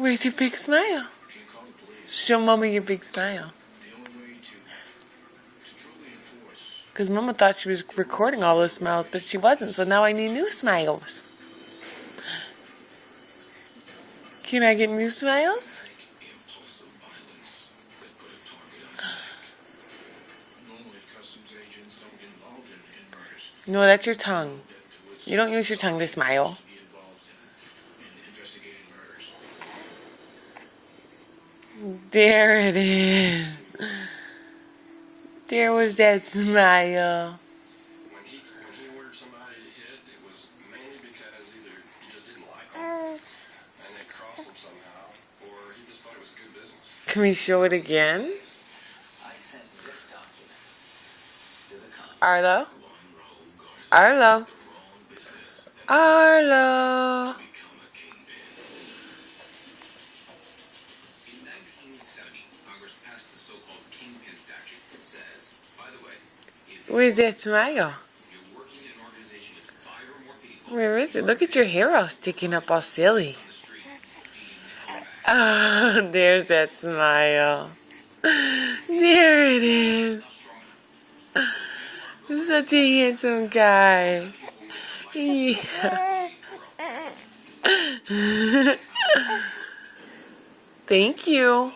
Where's your big smile? Show Mama your big smile. Because Mama thought she was recording all those smiles, but she wasn't, so now I need new smiles. Can I get new smiles? No, that's your tongue. You don't use your tongue to smile. There it is. There was that smile. When he ordered somebody to hit, it was mainly because either he just didn't like them and it crossed him somehow, or he just thought it was good business. Can we show it again? I sent this document to the company. Arlo? Arlo? Arlo? In 1970, Congress passed the so-called Kingpin statute that says, by the way, if Where's that smile? you're working in an organization with 5 or more people Where is it? Look at your hair all sticking up all silly. on the street, deemed Oh, there's that smile. There it is. Such a handsome guy. Yeah. Thank you.